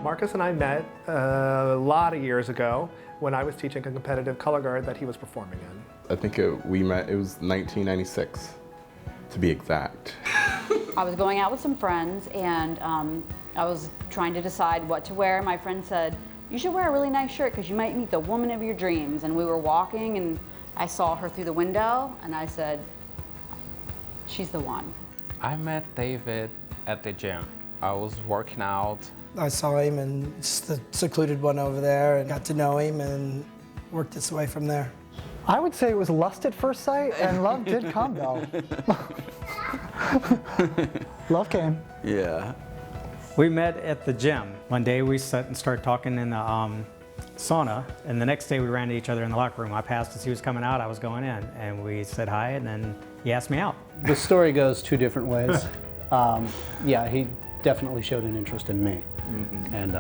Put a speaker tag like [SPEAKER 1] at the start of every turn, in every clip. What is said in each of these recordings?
[SPEAKER 1] Marcus and I met a lot of years ago when I was teaching a competitive color guard that he was performing in.
[SPEAKER 2] I think we met, it was 1996, to be exact.
[SPEAKER 3] I was going out with some friends and I was trying to decide what to wear. My friend said, "You should wear a really nice shirt because you might meet the woman of your dreams." And we were walking and I saw her through the window and I said, "She's the one."
[SPEAKER 4] I met David at the gym. I was working out.
[SPEAKER 5] I saw him in just the secluded one over there and got to know him and worked its way from there.
[SPEAKER 6] I would say it was lust at first sight, and love did come though. Love came.
[SPEAKER 7] Yeah.
[SPEAKER 8] We met at the gym. One day we sat and started talking in the sauna, and the next day we ran into each other in the locker room. I passed as he was coming out, I was going in, and we said hi, and then he asked me out.
[SPEAKER 9] The story goes two different ways. Yeah, he definitely showed an interest in me. Mm-hmm. And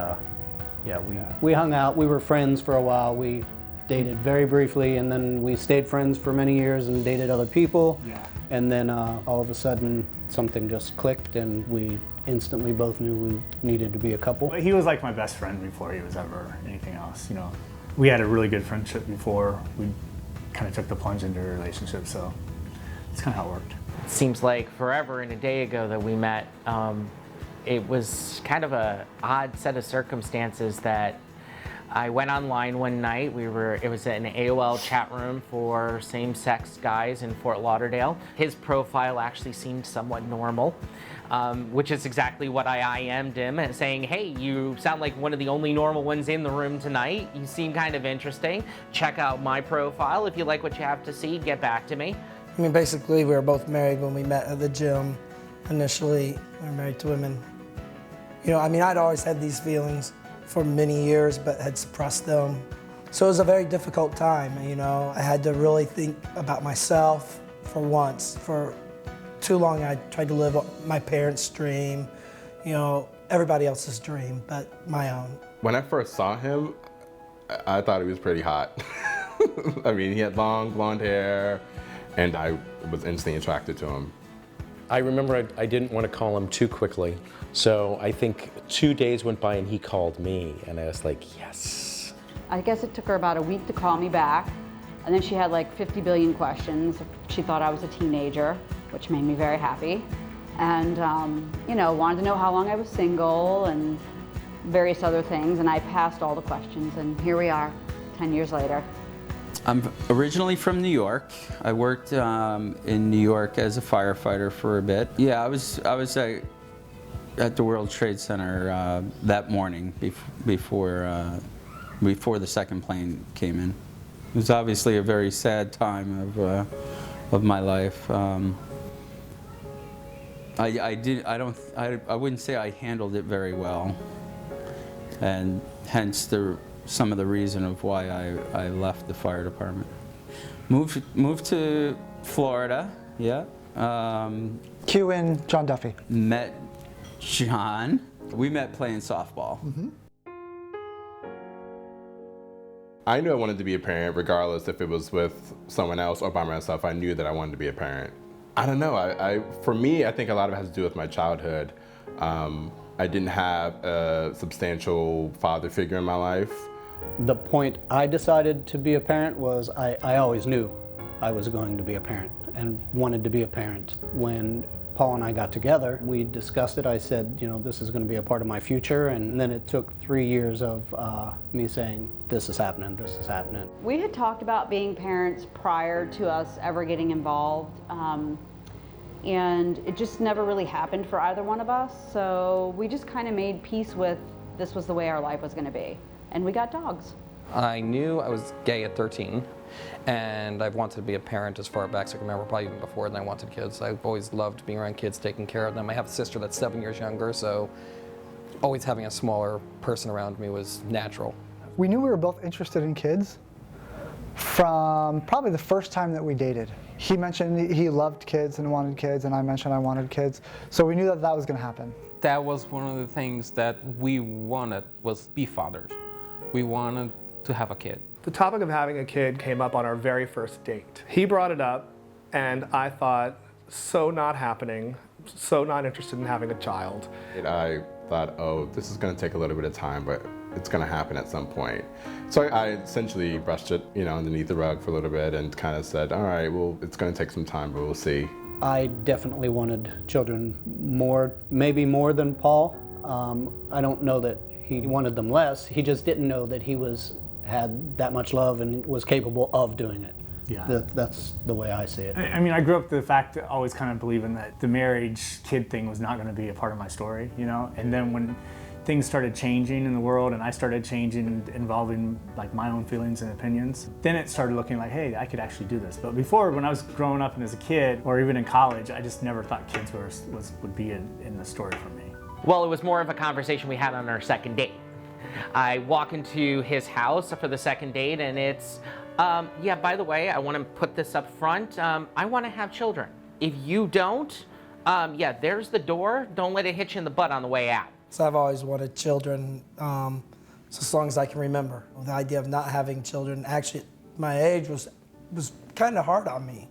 [SPEAKER 9] yeah, we hung out, we were friends for a while. We dated very briefly, and then we stayed friends for many years and dated other people. Yeah. And then all of a sudden, something just clicked, and we instantly both knew we needed to be a couple.
[SPEAKER 10] He was like my best friend before he was ever anything else. You know, we had a really good friendship before we kind of took the plunge into a relationship, so it's kind of how it worked.
[SPEAKER 11] It seems like forever and a day ago that we met. It was kind of an odd set of circumstances that I went online one night. It was an AOL chat room for same-sex guys in Fort Lauderdale. His profile actually seemed somewhat normal, which is exactly what I IM'd him and saying, "Hey, you sound like one of the only normal ones in the room tonight. You seem kind of interesting. Check out my profile. If you like what you have to see, get back to me."
[SPEAKER 5] I mean, basically, we were both married when we met at the gym. Initially, we were married to women. You know, I mean, I'd always had these feelings for many years, but had suppressed them. So it was a very difficult time, you know. I had to really think about myself for once. For too long, I tried to live my parents' dream, you know, everybody else's dream, but my own.
[SPEAKER 2] When I first saw him, I thought he was pretty hot. I mean, he had long blonde hair, and I was instantly attracted to him.
[SPEAKER 12] I remember I didn't want to call him too quickly, so I think 2 days went by and he called me, and I was like, yes.
[SPEAKER 3] I guess it took her about a week to call me back, and then she had like 50 billion questions. She thought I was a teenager, which made me very happy, and you know, wanted to know how long I was single and various other things, and I passed all the questions, and here we are, 10 years later.
[SPEAKER 7] I'm originally from New York. I worked in New York as a firefighter for a bit. Yeah, I was at the World Trade Center that morning before the second plane came in. It was obviously a very sad time of my life. I wouldn't say I handled it very well, and hence some of the reason of why I left the fire department. Moved to Florida, yeah.
[SPEAKER 6] Cue in John Duffy.
[SPEAKER 7] Met John. We met playing softball.
[SPEAKER 6] Mm-hmm.
[SPEAKER 2] I knew I wanted to be a parent regardless if it was with someone else or by myself. I knew that I wanted to be a parent. I don't know, for me, I think a lot of it has to do with my childhood. I didn't have a substantial father figure in my life.
[SPEAKER 9] The point I decided to be a parent was I always knew I was going to be a parent and wanted to be a parent. When Paul and I got together, we discussed it. I said, you know, this is going to be a part of my future, and then it took 3 years of me saying, this is happening, this is happening.
[SPEAKER 3] We had talked about being parents prior to us ever getting involved, and it just never really happened for either one of us, so we just kind of made peace with this was the way our life was going to be. And we got dogs.
[SPEAKER 4] I knew I was gay at 13, and I've wanted to be a parent as far back as I can remember, probably even before then I wanted kids. I've always loved being around kids, taking care of them. I have a sister that's 7 years younger, so always having a smaller person around me was natural.
[SPEAKER 6] We knew we were both interested in kids from probably the first time that we dated. He mentioned he loved kids and wanted kids, and I mentioned I wanted kids, so we knew that that was going to happen.
[SPEAKER 4] That was one of the things that we wanted, was be fathers. We wanted to have a kid.
[SPEAKER 1] The topic of having a kid came up on our very first date. He brought it up, and I thought, so not happening. so not interested in having a child.
[SPEAKER 2] And I thought, oh, this is going to take a little bit of time, but it's going to happen at some point. So I essentially brushed it, underneath the rug for a little bit and kind of said, all right, well, it's going to take some time, but we'll see.
[SPEAKER 9] I definitely wanted children maybe more than Paul. I don't know that he wanted them less. He just didn't know that he had that much love and was capable of doing it.
[SPEAKER 10] Yeah.
[SPEAKER 9] That's the way I see it.
[SPEAKER 10] I mean, I grew up with the fact that always kind of believing that the marriage kid thing was not going to be a part of my story, And then when things started changing in the world and I started changing, involving like my own feelings and opinions, then it started looking like, hey, I could actually do this. But before, when I was growing up and as a kid, or even in college, I just never thought kids would be in the story for me.
[SPEAKER 11] Well, it was more of a conversation we had on our second date. I walk into his house for the second date and it's, yeah, by the way, I want to put this up front. I want to have children. If you don't, yeah, there's the door. Don't let it hit you in the butt on the way out.
[SPEAKER 5] So I've always wanted children, so as long as I can remember. The idea of not having children, actually, my age was kind of hard on me.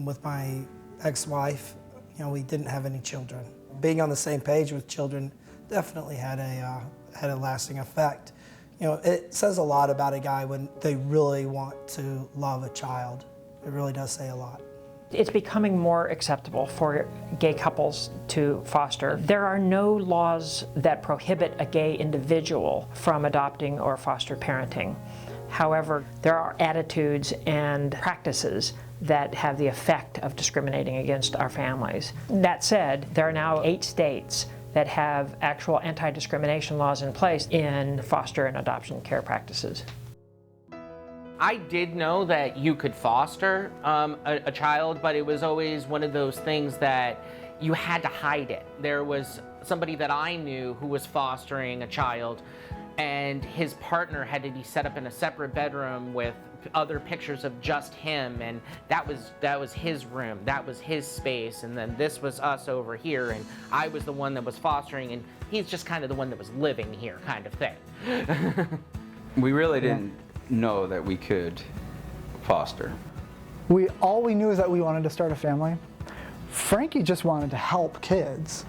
[SPEAKER 5] With my ex-wife, we didn't have any children. Being on the same page with children definitely had a lasting effect. It says a lot about a guy when they really want to love a child. It really does say a lot.
[SPEAKER 13] It's becoming more acceptable for gay couples to foster. There are no laws that prohibit a gay individual from adopting or foster parenting. However, there are attitudes and practices that have the effect of discriminating against our families. That said, there are now 8 states that have actual anti-discrimination laws in place in foster and adoption care practices.
[SPEAKER 11] I did know that you could foster a child, but it was always one of those things that you had to hide it. There was somebody that I knew who was fostering a child, and his partner had to be set up in a separate bedroom with other pictures of just him, and that was his room, that was his space, and then this was us over here, and I was the one that was fostering, and he's just kind of the one that was living here, kind of thing.
[SPEAKER 7] We really didn't know that we could foster.
[SPEAKER 6] All we knew is that we wanted to start a family. Frankie just wanted to help kids.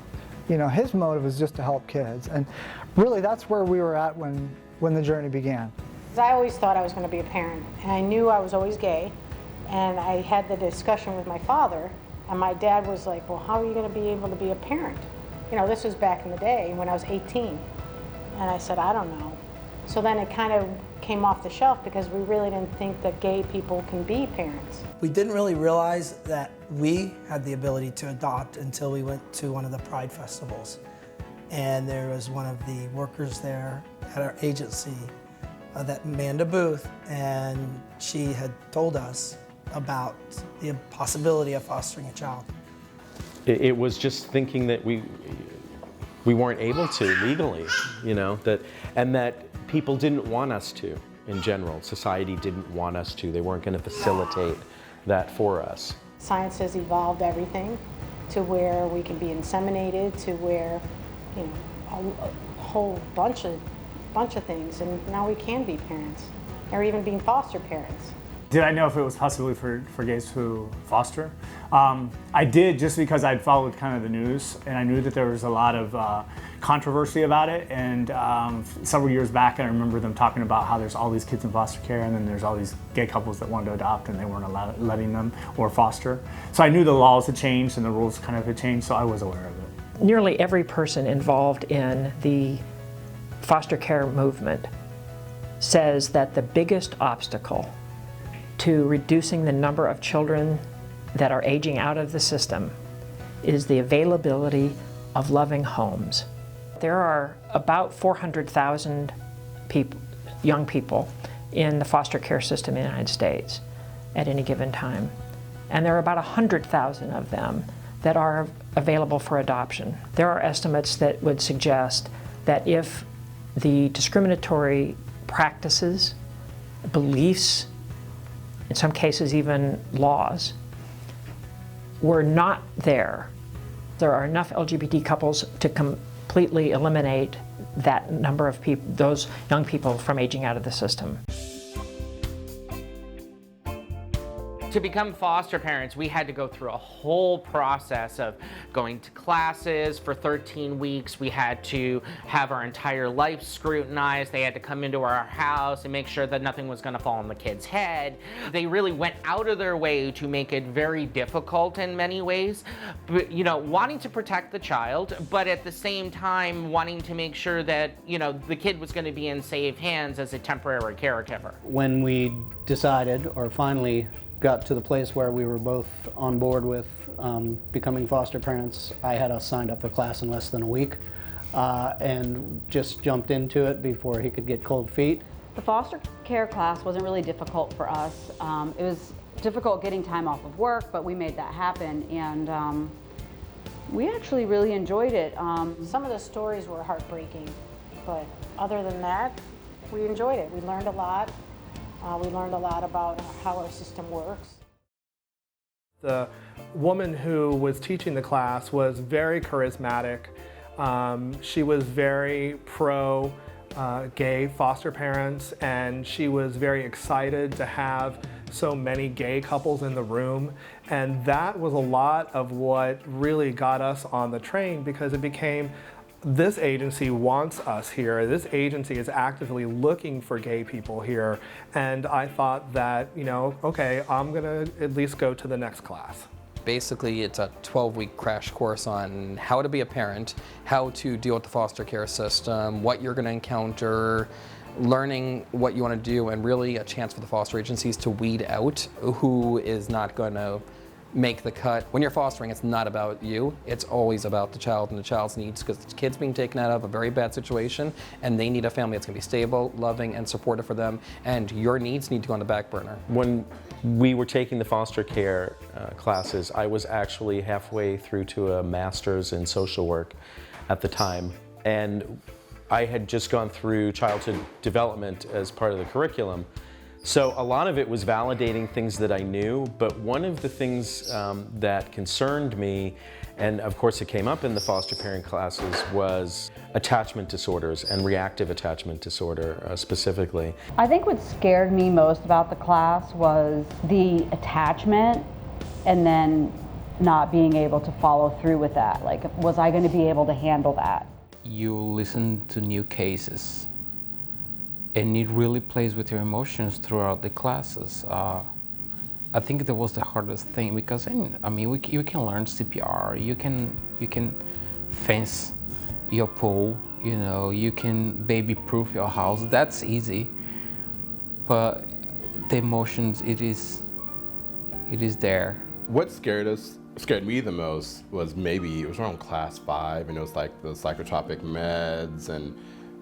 [SPEAKER 6] His motive was just to help kids, and really that's where we were at when the journey began.
[SPEAKER 14] I always thought I was going to be a parent, and I knew I was always gay, and I had the discussion with my father, and my dad was like, well, how are you going to be able to be a parent? This was back in the day when I was 18, and I said, I don't know. So then it kind of came off the shelf because we really didn't think that gay people can be parents.
[SPEAKER 5] We didn't really realize that we had the ability to adopt until we went to one of the Pride festivals. And there was one of the workers there at our agency, that Amanda Booth, and she had told us about the possibility of fostering a child.
[SPEAKER 12] It was just thinking that we weren't able to legally, and that people didn't want us to in general. Society didn't want us to. They weren't going to facilitate that for us.
[SPEAKER 14] Science has evolved everything to where we can be inseminated, to where, a whole bunch of things, and now we can be parents, or even being foster parents.
[SPEAKER 10] Did I know if it was possible for gays to foster? I did, just because I'd followed kind of the news, and I knew that there was a lot of controversy about it, and several years back I remember them talking about how there's all these kids in foster care, and then there's all these gay couples that wanted to adopt and they weren't letting them or foster. So I knew the laws had changed and the rules kind of had changed, so I was aware of it.
[SPEAKER 13] Nearly every person involved in the foster care movement says that the biggest obstacle to reducing the number of children that are aging out of the system is the availability of loving homes. There are about 400,000 young people in the foster care system in the United States at any given time. And there are about 100,000 of them that are available for adoption. There are estimates that would suggest that if the discriminatory practices, beliefs, in some cases even laws, were not there are enough LGBT couples to completely eliminate that number of people, those young people, from aging out of the system.
[SPEAKER 11] To become foster parents, we had to go through a whole process of going to classes for 13 weeks. We had to have our entire life scrutinized. They had to come into our house and make sure that nothing was going to fall on the kid's head. They really went out of their way to make it very difficult in many ways, but, you know, wanting to protect the child, but at the same time wanting to make sure that, you know, the kid was going to be in safe hands as a temporary caregiver.
[SPEAKER 9] When we decided, or finally got to the place where we were both on board with becoming foster parents, I had us signed up for class in less than a week and just jumped into it before he could get cold feet.
[SPEAKER 3] The foster care class wasn't really difficult for us. It was difficult getting time off of work, but we made that happen, and we actually really enjoyed it.
[SPEAKER 14] Some of the stories were heartbreaking, but other than that, we enjoyed it. We learned a lot. We learned a lot about how our system works.
[SPEAKER 1] The woman who was teaching the class was very charismatic. She was very pro gay foster parents, and she was very excited to have so many gay couples in the room. And that was a lot of what really got us on the train, because it became, this agency wants us here. This agency is actively looking for gay people here. And I thought that, you know, okay, I'm gonna at least go to the next class.
[SPEAKER 4] Basically, it's a 12-week crash course on how to be a parent, how to deal with the foster care system, what you're gonna encounter, learning what you want to do, and really a chance for the foster agencies to weed out who is not going to make the cut. When you're fostering, it's not about you. It's always about the child and the child's needs, because the kid's being taken out of a very bad situation, and they need a family that's going to be stable, loving, and supportive for them, and your needs need to go on the back burner.
[SPEAKER 12] When we were taking the foster care classes, I was actually halfway through to a master's in social work at the time, and I had just gone through childhood development as part of the curriculum. So a lot of it was validating things that I knew, but one of the things that concerned me, and of course it came up in the foster parent classes, was attachment disorders and reactive attachment disorder specifically.
[SPEAKER 3] I think what scared me most about the class was the attachment, and then not being able to follow through with that. Like, was I going to be able to handle that?
[SPEAKER 15] You listen to new cases, and it really plays with your emotions throughout the classes. I think that was the hardest thing, because I mean, you can learn CPR, you can fence your pool, you know, you can baby-proof your house. That's easy, but the emotions, it is there.
[SPEAKER 2] What scared me the most was, maybe it was around class 5, and it was like the psychotropic meds and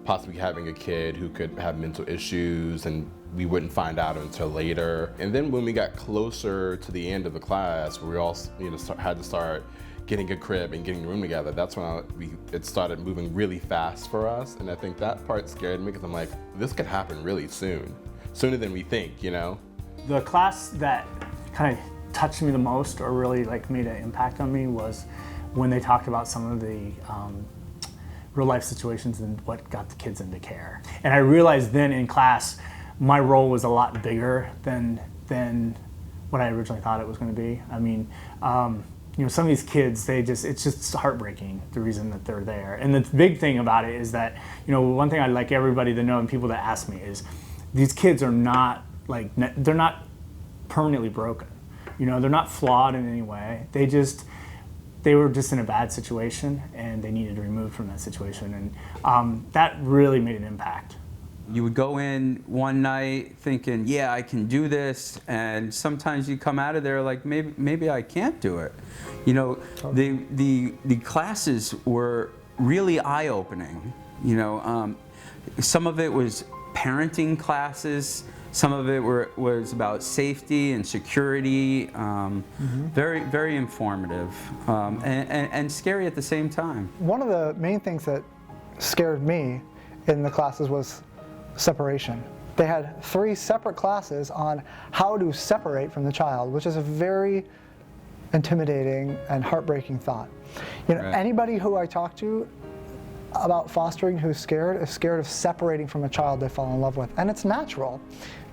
[SPEAKER 2] possibly having a kid who could have mental issues, and we wouldn't find out until later. And then when we got closer to the end of the class, we all, you know, had to start getting a crib and getting a room together. That's when it started moving really fast for us, and I think that part scared me, because I'm like, this could happen really soon, sooner than we think, you know?
[SPEAKER 10] The class that kind of touched me the most, or really like made an impact on me, was when they talked about some of the real life situations and what got the kids into care. And I realized then in class, my role was a lot bigger than what I originally thought it was going to be. I mean, you know, some of these kids, it's just heartbreaking, the reason that they're there. And the big thing about it is that, you know, one thing I'd like everybody to know, and people that ask me, is these kids are not like, they're not permanently broken. You know, they're not flawed in any way. They were just in a bad situation, and they needed to be removed from that situation. And that really made an impact.
[SPEAKER 7] You would go in one night thinking, yeah, I can do this, and sometimes you come out of there like, maybe I can't do it. You know, the classes were really eye-opening. You know, some of it was parenting classes. Some of it was about safety and security, very, very informative, and scary at the same time.
[SPEAKER 6] One of the main things that scared me in the classes was separation. They had 3 separate classes on how to separate from the child, which is a very intimidating and heartbreaking thought. You know, anybody who I talk to about fostering who's scared is scared of separating from a child they fall in love with, and it's natural.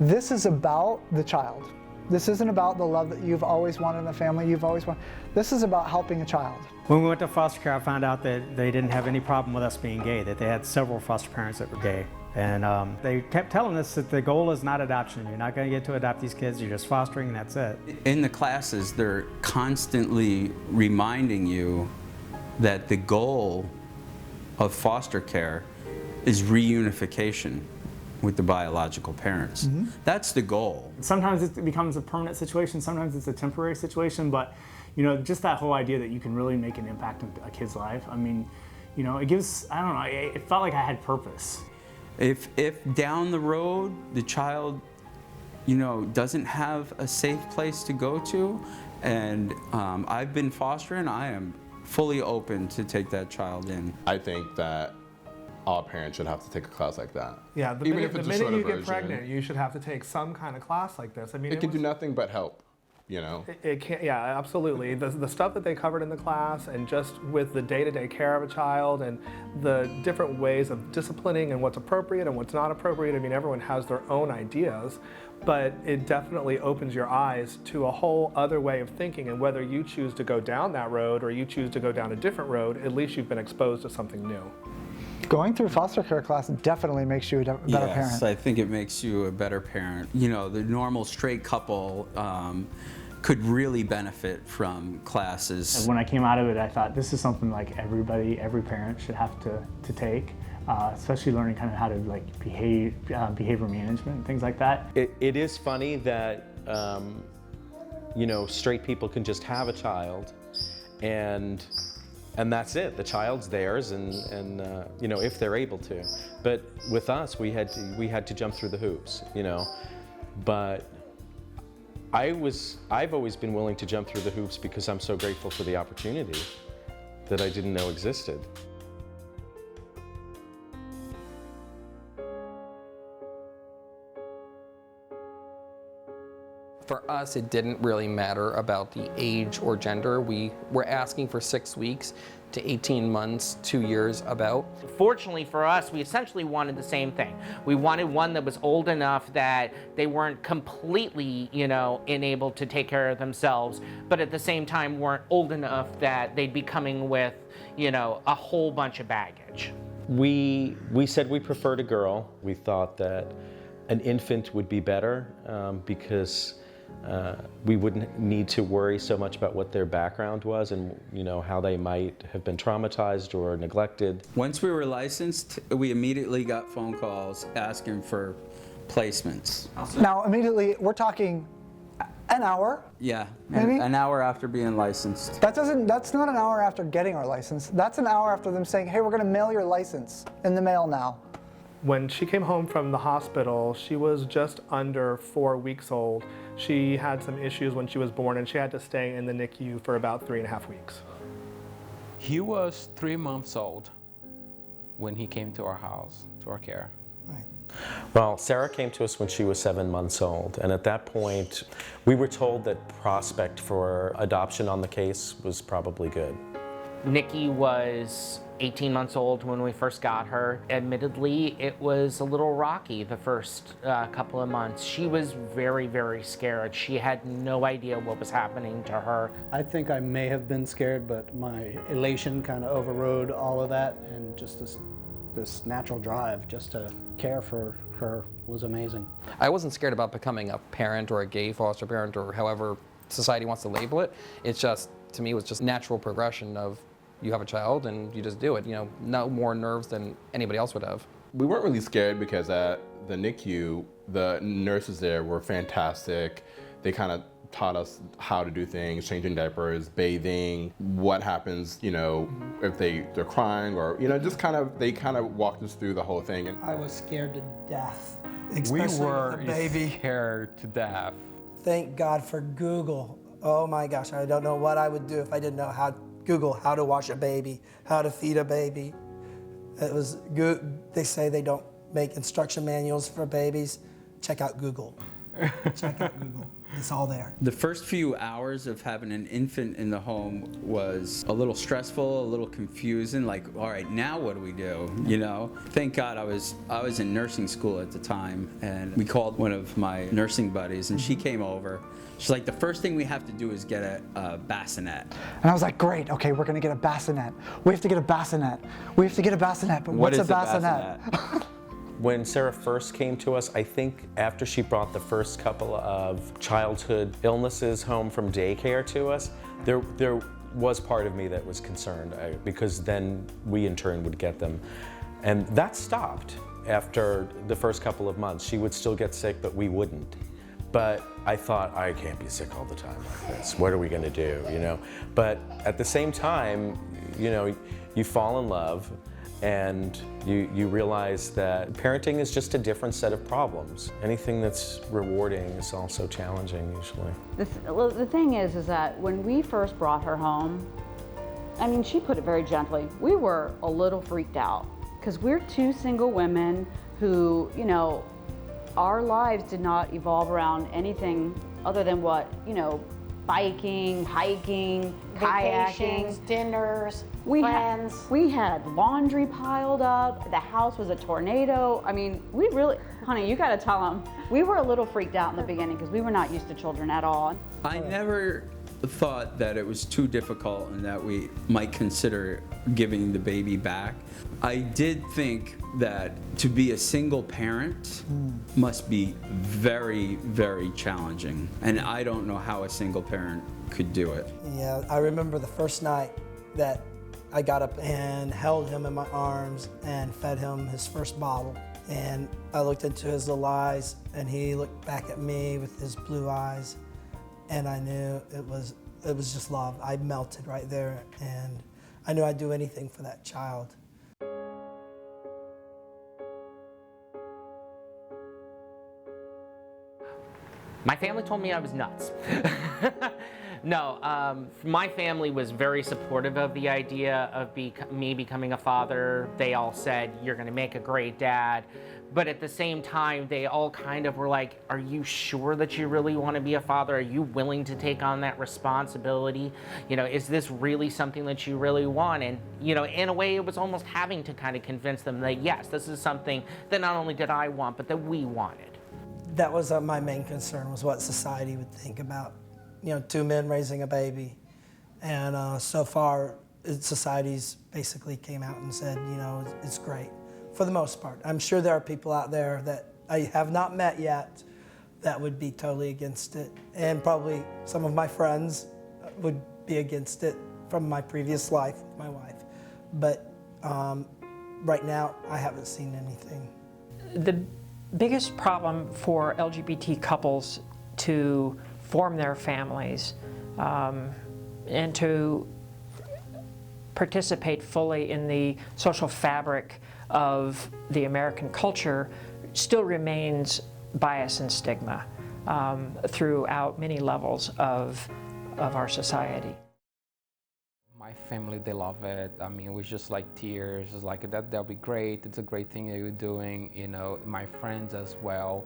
[SPEAKER 6] This is about the child. This isn't about the love that you've always wanted in the family, you've always wanted. This is about helping a child.
[SPEAKER 8] When we went to foster care, I found out that they didn't have any problem with us being gay, that they had several foster parents that were gay. And they kept telling us that the goal is not adoption. You're not going to get to adopt these kids, you're just fostering and that's it.
[SPEAKER 7] In the classes, they're constantly reminding you that the goal of foster care is reunification with the biological parents.
[SPEAKER 6] Mm-hmm.
[SPEAKER 7] That's the goal.
[SPEAKER 10] Sometimes it becomes a permanent situation, sometimes it's a temporary situation, but you know, just that whole idea that you can really make an impact on a kid's life, I mean, you know, it gives, I don't know, it felt like I had purpose.
[SPEAKER 7] If down the road the child, you know, doesn't have a safe place to go to, and I've been fostering, I am fully open to take that child in.
[SPEAKER 2] I think that all parents should have to take a class like that.
[SPEAKER 1] Yeah, the
[SPEAKER 2] Even
[SPEAKER 1] minute,
[SPEAKER 2] if it's
[SPEAKER 1] the
[SPEAKER 2] a
[SPEAKER 1] minute
[SPEAKER 2] shorter
[SPEAKER 1] you get
[SPEAKER 2] version.
[SPEAKER 1] pregnant, you should have to take some kind of class like this. I mean,
[SPEAKER 2] It can do nothing but help, you know?
[SPEAKER 1] It can't, yeah, absolutely. The stuff that they covered in the class, and just with the day-to-day care of a child and the different ways of disciplining and what's appropriate and what's not appropriate. I mean, everyone has their own ideas, but it definitely opens your eyes to a whole other way of thinking, and whether you choose to go down that road or you choose to go down a different road, at least you've been exposed to something new.
[SPEAKER 6] Going through foster care class definitely makes you a better parent.
[SPEAKER 7] Yes, I think it makes you a better parent. You know, the normal straight couple could really benefit from classes.
[SPEAKER 10] And when I came out of it, I thought this is something like every parent should have to take, especially learning kind of how to like behavior management and things like that.
[SPEAKER 12] It is funny that, you know, straight people can just have a child and that's it. The child's theirs, and you know, if they're able to. But with us, we had to jump through the hoops, you know. But I've always been willing to jump through the hoops because I'm so grateful for the opportunity that I didn't know existed.
[SPEAKER 4] For us, it didn't really matter about the age or gender. We were asking for 6 weeks to 18 months, 2 years about.
[SPEAKER 11] Fortunately for us, we essentially wanted the same thing. We wanted one that was old enough that they weren't completely, you know, unable to take care of themselves, but at the same time weren't old enough that they'd be coming with, you know, a whole bunch of baggage.
[SPEAKER 12] We said we preferred a girl. We thought that an infant would be better because we wouldn't need to worry so much about what their background was and, you know, how they might have been traumatized or neglected.
[SPEAKER 7] Once we were licensed, we immediately got phone calls asking for placements.
[SPEAKER 6] Now, immediately, we're talking an hour.
[SPEAKER 7] Yeah,
[SPEAKER 6] Maybe?
[SPEAKER 7] an hour after being licensed.
[SPEAKER 6] That's not an hour after getting our license. That's an hour after them saying, hey, we're going to mail your license in the mail now.
[SPEAKER 1] When she came home from the hospital, she was just under 4 weeks old. She had some issues when she was born, and she had to stay in the NICU for about 3.5 weeks.
[SPEAKER 15] He was 3 months old when he came to our house, to our care.
[SPEAKER 12] Well, Sarah came to us when she was 7 months old, and at that point, we were told that prospect for adoption on the case was probably good.
[SPEAKER 11] Nikki was 18 months old when we first got her. Admittedly, it was a little rocky the first couple of months. She was very, very scared. She had no idea what was happening to her.
[SPEAKER 9] I think I may have been scared, but my elation kind of overrode all of that, and just this natural drive just to care for her was amazing.
[SPEAKER 4] I wasn't scared about becoming a parent or a gay foster parent or however society wants to label it. It's just, to me, it was just natural progression of you have a child and you just do it. You know, no more nerves than anybody else would have.
[SPEAKER 2] We weren't really scared because at the NICU, the nurses there were fantastic. They kind of taught us how to do things, changing diapers, bathing, what happens, you know, if they're crying, or, you know, just they kind of walked us through the whole thing. And
[SPEAKER 5] I was scared to death,
[SPEAKER 15] We
[SPEAKER 5] especially
[SPEAKER 15] were
[SPEAKER 5] with the baby.
[SPEAKER 15] scared to death.
[SPEAKER 5] Thank God for Google. Oh my gosh, I don't know what I would do if I didn't know how Google how to wash a baby, how to feed a baby. It was good. They say they don't make instruction manuals for babies. Check out Google. Check out Google. It's all there.
[SPEAKER 7] The first few hours of having an infant in the home was a little stressful, a little confusing, like, all right, now what do we do, you know? Thank God I was in nursing school at the time, and we called one of my nursing buddies, and she came over. She's like, the first thing we have to do is get a bassinet.
[SPEAKER 6] And I was like, great, okay, we're gonna get a bassinet. We have to get a bassinet. We have to get a bassinet, but what's a bassinet?
[SPEAKER 12] When Sarah first came to us, I think after she brought the first couple of childhood illnesses home from daycare to us, there was part of me that was concerned because then we in turn would get them. And that stopped after the first couple of months. She would still get sick, but we wouldn't. But I thought, I can't be sick all the time like this. What are we gonna do, you know? But at the same time, you know, you fall in love, and you realize that parenting is just a different set of problems. Anything that's rewarding is also challenging usually.
[SPEAKER 3] The thing is that when we first brought her home, I mean, she put it very gently, we were a little freaked out because we're two single women who, you know, our lives did not evolve around anything other than what, you know, biking, hiking,
[SPEAKER 14] Vacations,
[SPEAKER 3] kayaking,
[SPEAKER 14] dinners,
[SPEAKER 3] friends. We had laundry piled up. The house was a tornado. I mean, we really, honey, you got to tell them. We were a little freaked out in the beginning because we were not used to children at all.
[SPEAKER 7] I never thought that it was too difficult and that we might consider giving the baby back. I did think that to be a single parent must be very, very challenging. And I don't know how a single parent could do it.
[SPEAKER 5] Yeah, I remember the first night that I got up and held him in my arms and fed him his first bottle. And I looked into his little eyes and he looked back at me with his blue eyes. And I knew it was just love. I melted right there, and I knew I'd do anything for that child.
[SPEAKER 11] My family told me I was nuts. No, my family was very supportive of the idea of me becoming a father. They all said, you're gonna make a great dad. But at the same time, they all kind of were like, are you sure that you really want to be a father? Are you willing to take on that responsibility? You know, is this really something that you really want? And, you know, in a way, it was almost having to kind of convince them that, yes, this is something that not only did I want, but that we wanted.
[SPEAKER 5] That was my main concern, was what society would think about, you know, two men raising a baby. And so far, society's basically came out and said, you know, it's great. For the most part. I'm sure there are people out there that I have not met yet that would be totally against it. And probably some of my friends would be against it from my previous life with my wife. But right now, I haven't seen anything.
[SPEAKER 13] The biggest problem for LGBT couples to form their families and to participate fully in the social fabric of the American culture still remains bias and stigma throughout many levels of our society.
[SPEAKER 15] My family, they love it. I mean, it was just like tears. It's like, that'll be great. It's a great thing that you're doing. You know, my friends as well,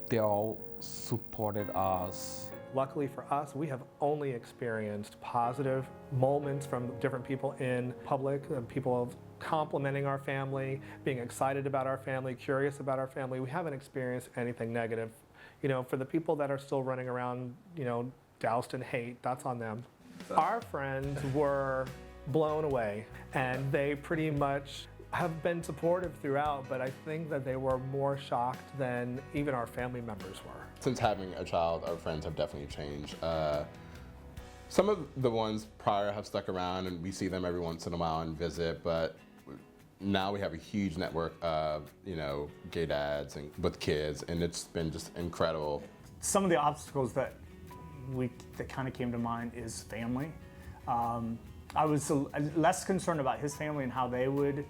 [SPEAKER 15] they all supported us.
[SPEAKER 1] Luckily for us, we have only experienced positive moments from different people in public, people complimenting our family, being excited about our family, curious about our family. We haven't experienced anything negative. You know, for the people that are still running around, you know, doused in hate, that's on them. Our friends were blown away, and they pretty much have been supportive throughout, but I think that they were more shocked than even our family members were.
[SPEAKER 2] Since having a child, our friends have definitely changed. Some of the ones prior have stuck around, and we see them every once in a while and visit, but now we have a huge network of, you know, gay dads and with kids, and it's been just incredible.
[SPEAKER 10] Some of the obstacles that kind of came to mind is family. I was less concerned about his family and how they would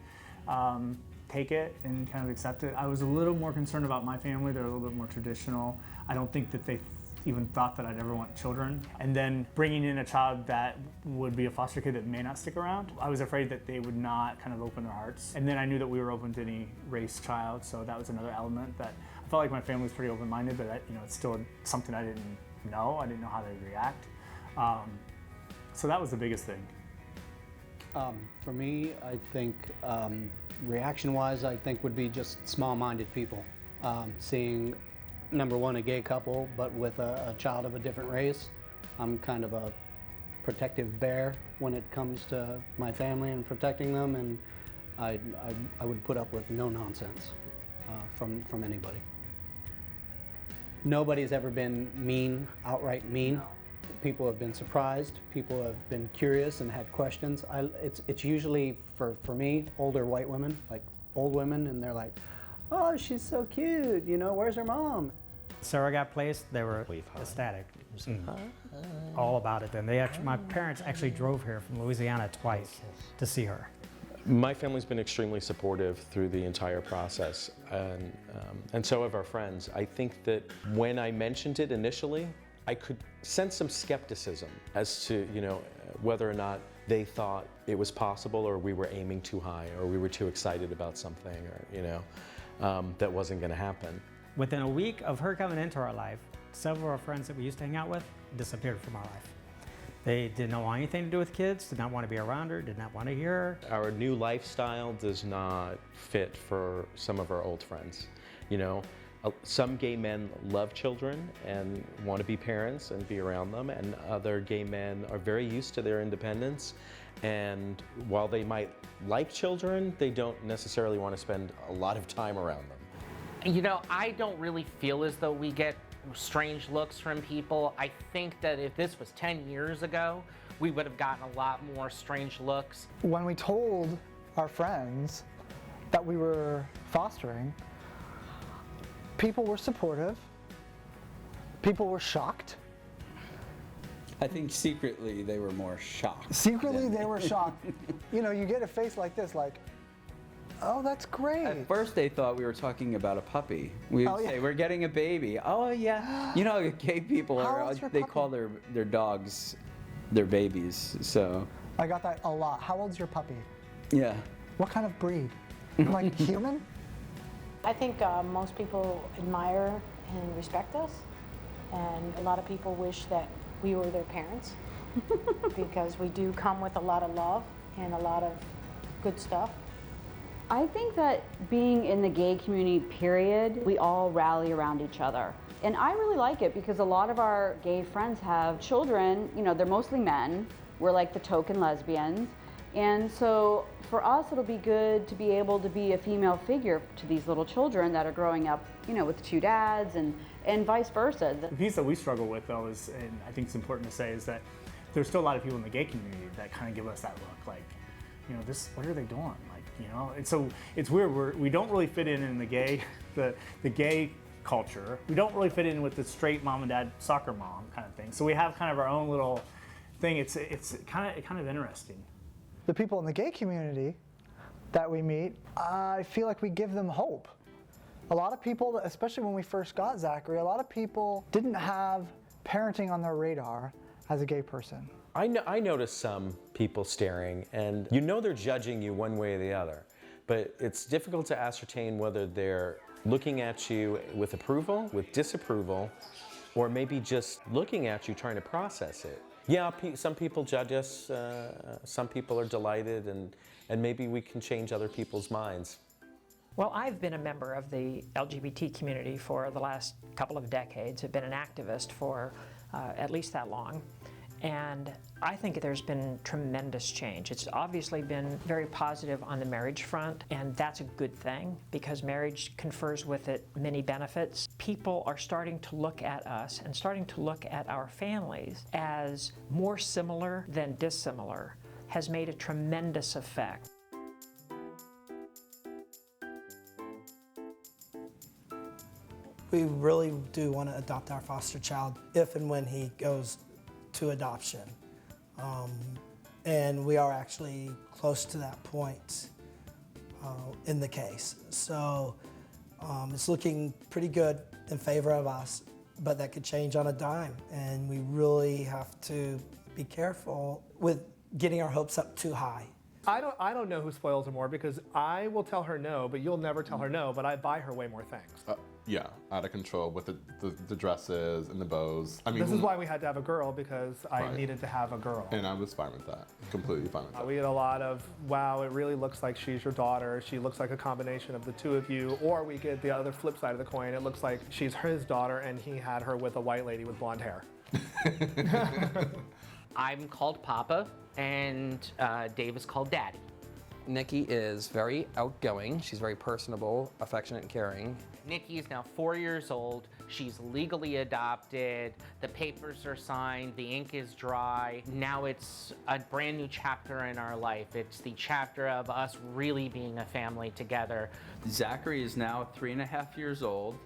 [SPEAKER 10] take it and kind of accept it. I was a little more concerned about my family. They're a little bit more traditional. I don't think that they even thought that I'd ever want children. And then bringing in a child that would be a foster kid that may not stick around, I was afraid that they would not kind of open their hearts. And then I knew that we were open to any race child, so that was another element that I felt like my family was pretty open-minded, but you know, it's still something I didn't know. I didn't know how they'd react. So that was the biggest thing.
[SPEAKER 9] For me, I think reaction-wise, I think would be just small-minded people. Seeing, number one, a gay couple, but with a child of a different race. I'm kind of a protective bear when it comes to my family and protecting them, and I would put up with no nonsense from anybody. Nobody's ever been mean, outright mean. No. People have been surprised. People have been curious and had questions. It's usually, for me, older white women, like old women, and they're like, oh, she's so cute, you know, where's her mom?
[SPEAKER 8] Sarah got placed, they were ecstatic. All about it then. My parents actually drove here from Louisiana twice to see her.
[SPEAKER 12] My family's been extremely supportive through the entire process, and so have our friends. I think that when I mentioned it initially, I could sense some skepticism as to, you know, whether or not they thought it was possible, or we were aiming too high, or we were too excited about something, or, you know, that wasn't going to happen.
[SPEAKER 8] Within a week of her coming into our life, several of our friends that we used to hang out with disappeared from our life. They did not want anything to do with kids, did not want to be around her, did not want to hear her.
[SPEAKER 12] Our new lifestyle does not fit for some of our old friends. You know, some gay men love children and want to be parents and be around them, and other gay men are very used to their independence, and while they might like children, they don't necessarily want to spend a lot of time around them.
[SPEAKER 11] You know, I don't really feel as though we get strange looks from people. I think that if this was 10 years ago, we would have gotten a lot more strange looks.
[SPEAKER 6] When we told our friends that we were fostering, people were supportive, people were shocked.
[SPEAKER 7] I think secretly they were more shocked.
[SPEAKER 6] Secretly they were shocked. You know, you get a face like this, like, oh, that's great.
[SPEAKER 7] At first they thought we were talking about a puppy. We would say, we're getting a baby. Oh yeah. You know, gay people they call their dogs their babies, so.
[SPEAKER 6] I got that a lot. How old's your puppy?
[SPEAKER 7] Yeah.
[SPEAKER 6] What kind of breed? Like human?
[SPEAKER 14] I think most people admire and respect us, and a lot of people wish that we were their parents because we do come with a lot of love and a lot of good stuff.
[SPEAKER 3] I think that being in the gay community, period, we all rally around each other. And I really like it because a lot of our gay friends have children, you know, they're mostly men. We're like the token lesbians. And so for us, it'll be good to be able to be a female figure to these little children that are growing up, you know, with two dads and vice versa.
[SPEAKER 10] The piece that we struggle with, though, is, and I think it's important to say, is that there's still a lot of people in the gay community that kind of give us that look, like, you know, what are they doing? Like, you know, and so it's weird. We don't really fit in the gay, the gay culture. We don't really fit in with the straight mom and dad soccer mom kind of thing. So we have kind of our own little thing. It's kind of interesting.
[SPEAKER 6] The people in the gay community that we meet, I feel like we give them hope. A lot of people, especially when we first got Zachary, a lot of people didn't have parenting on their radar as a gay person.
[SPEAKER 12] I noticed some people staring, and you know they're judging you one way or the other, but it's difficult to ascertain whether they're looking at you with approval, with disapproval, or maybe just looking at you trying to process it. Yeah, some people judge us, some people are delighted, and maybe we can change other people's minds.
[SPEAKER 13] Well, I've been a member of the LGBT community for the last couple of decades. I've been an activist for at least that long. And I think there's been tremendous change. It's obviously been very positive on the marriage front, and that's a good thing because marriage confers with it many benefits. People are starting to look at us and starting to look at our families as more similar than dissimilar has made a tremendous effect.
[SPEAKER 5] We really do want to adopt our foster child if and when he goes to adoption. And we are actually close to that point in the case. So it's looking pretty good in favor of us, but that could change on a dime. And we really have to be careful with getting our hopes up too high.
[SPEAKER 1] I don't know who spoils her more because I will tell her no, but you'll never tell her no, but I buy her way more things.
[SPEAKER 2] Yeah, out of control with the dresses and the bows. I mean,
[SPEAKER 1] This is why we had to have a girl, because I
[SPEAKER 2] Right.
[SPEAKER 1] needed to have a girl.
[SPEAKER 2] And I was fine with that. Completely fine with that.
[SPEAKER 1] We get a lot of, wow, it really looks like she's your daughter. She looks like a combination of the two of you. Or we get the other flip side of the coin. It looks like she's his daughter and he had her with a white lady with blonde hair.
[SPEAKER 11] I'm called Papa, and Dave is called Daddy.
[SPEAKER 4] Nikki is very outgoing. She's very personable, affectionate, and caring.
[SPEAKER 11] Nikki is now 4 years old. She's legally adopted. The papers are signed. The ink is dry. Now it's a brand new chapter in our life. It's the chapter of us really being a family together.
[SPEAKER 7] Zachary is now 3.5 years old.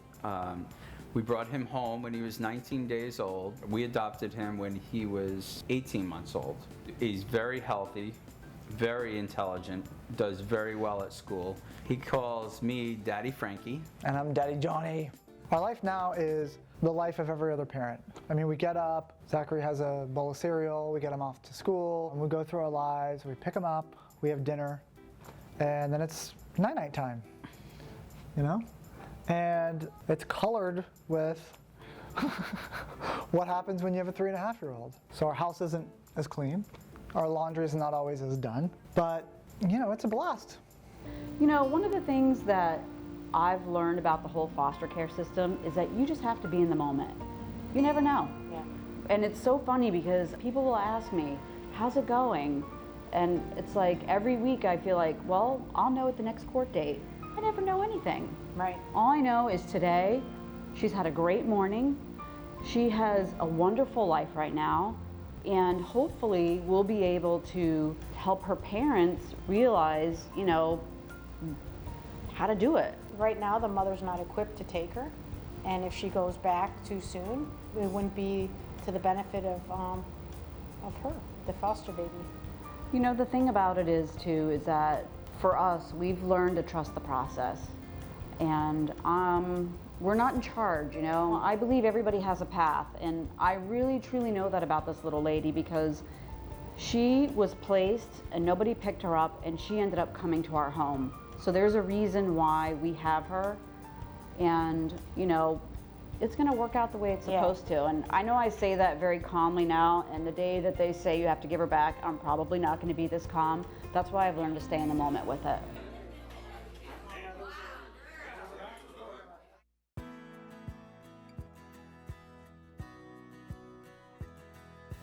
[SPEAKER 7] We brought him home when he was 19 days old. We adopted him when he was 18 months old. He's very healthy, very intelligent, does very well at school. He calls me Daddy Frankie.
[SPEAKER 6] And I'm Daddy Johnny. Our life now is the life of every other parent. I mean, we get up, Zachary has a bowl of cereal, we get him off to school, and we go through our lives, we pick him up, we have dinner, and then it's night-night time, you know? And it's colored with what happens when you have a 3.5-year-old. So our house isn't as clean, our laundry is not always as done, but you know, it's a blast.
[SPEAKER 3] You know, one of the things that I've learned about the whole foster care system is that you just have to be in the moment. You never know.
[SPEAKER 14] Yeah.
[SPEAKER 3] And it's so funny because people will ask me, how's it going? And it's like every week I feel like, well, I'll know at the next court date. I never know anything.
[SPEAKER 14] Right.
[SPEAKER 3] All I know is today, she's had a great morning. She has a wonderful life right now. And hopefully we'll be able to help her parents realize, you know, how to do it.
[SPEAKER 14] Right now, the mother's not equipped to take her, and if she goes back too soon, it wouldn't be to the benefit of her, the foster baby.
[SPEAKER 3] You know, the thing about it is too, is that for us, we've learned to trust the process. And we're not in charge, you know. I believe everybody has a path, and I really truly know that about this little lady because she was placed and nobody picked her up, and she ended up coming to our home. So there's a reason why we have her, and you know, it's gonna work out the way it's supposed to. And I know I say that very calmly now, and the day that they say you have to give her back, I'm probably not gonna be this calm. That's why I've learned to stay in the moment with it.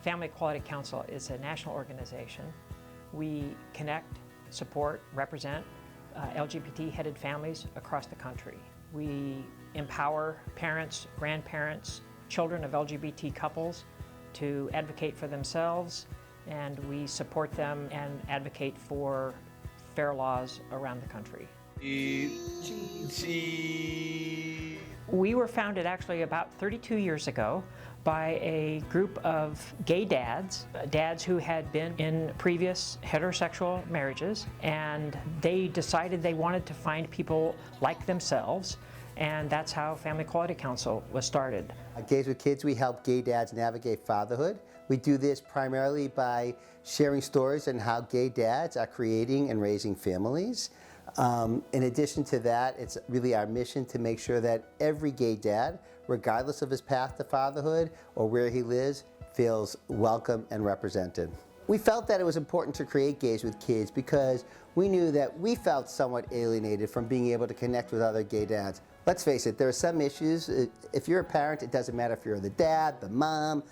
[SPEAKER 13] Family Equality Council is a national organization. We connect, support, represent LGBT-headed families across the country. We empower parents, grandparents, children of LGBT couples to advocate for themselves, and we support them and advocate for fair laws around the country. We were founded actually about 32 years ago by a group of gay dads who had been in previous heterosexual marriages, and they decided they wanted to find people like themselves, and that's how Family Equality Council was started.
[SPEAKER 16] At Gays with Kids, we help gay dads navigate fatherhood. We do this primarily by sharing stories on how gay dads are creating and raising families. In addition to that, it's really our mission to make sure that every gay dad, regardless of his path to fatherhood or where he lives, feels welcome and represented. We felt that it was important to create Gays with Kids because we knew that we felt somewhat alienated from being able to connect with other gay dads. Let's face it, there are some issues. If you're a parent, it doesn't matter if you're the dad, the mom,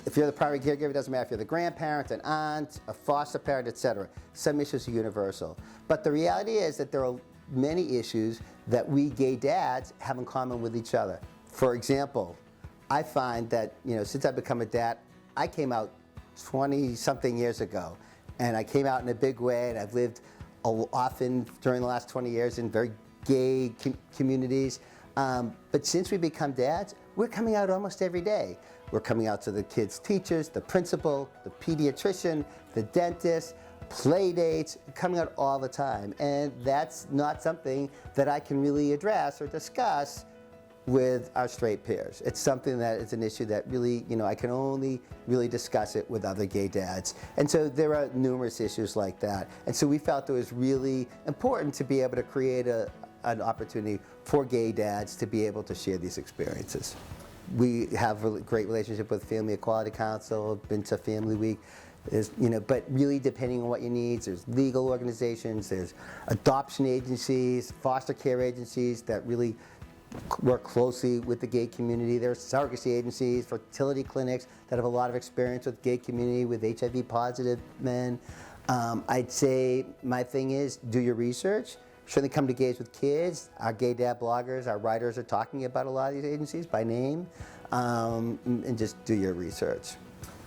[SPEAKER 16] if you're the primary caregiver, it doesn't matter if you're the grandparent, an aunt, a foster parent, etc. Some issues are universal. But the reality is that there are many issues that we gay dads have in common with each other. For example, I find that, you know, since I've become a dad, I came out 20-something years ago, and I came out in a big way, and I've lived often during the last 20 years in very gay communities. But since we become dads, we're coming out almost every day. We're coming out to the kids' teachers, the principal, the pediatrician, the dentist, play dates, coming out all the time. And that's not something that I can really address or discuss with our straight peers. It's something that is an issue that really, you know, I can only really discuss it with other gay dads. And so there are numerous issues like that. And so we felt it was really important to be able to create a an opportunity for gay dads to be able to share these experiences. We have a great relationship with Family Equality Council, been to Family Week. There's, but really depending on what your needs, there's legal organizations, there's adoption agencies, foster care agencies that really work closely with the gay community. There's surrogacy agencies, fertility clinics that have a lot of experience with gay community, with HIV positive men. I'd say my thing is do your research. Certainly come to Gays with Kids. Our gay dad bloggers, our writers are talking about a lot of these agencies by name, and just do your research.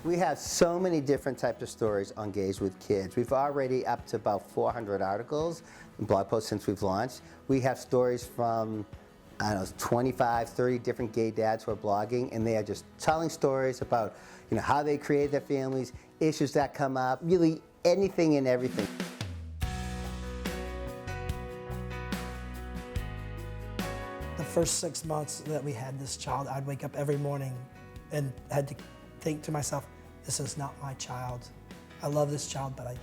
[SPEAKER 16] We have so many different types of stories on Gays with Kids. We've already up to about 400 articles and blog posts since we've launched. We have stories from, I don't know, 25, 30 different gay dads who are blogging, and they are just telling stories about how they create their families, issues that come up, really anything and everything.
[SPEAKER 5] The first 6 months that we had this child, I'd wake up every morning and had to think to myself, this is not my child. I love this child, but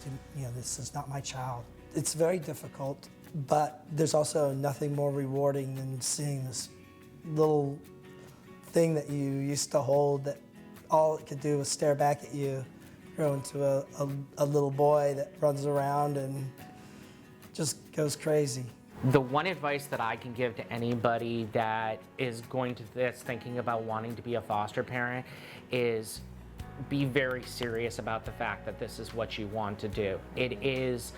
[SPEAKER 5] this is not my child. It's very difficult, but there's also nothing more rewarding than seeing this little thing that you used to hold that all it could do was stare back at you, grow into a little boy that runs around and just goes crazy.
[SPEAKER 11] The one advice that I can give to anybody that's thinking about wanting to be a foster parent is be very serious about the fact that this is what you want to do. It is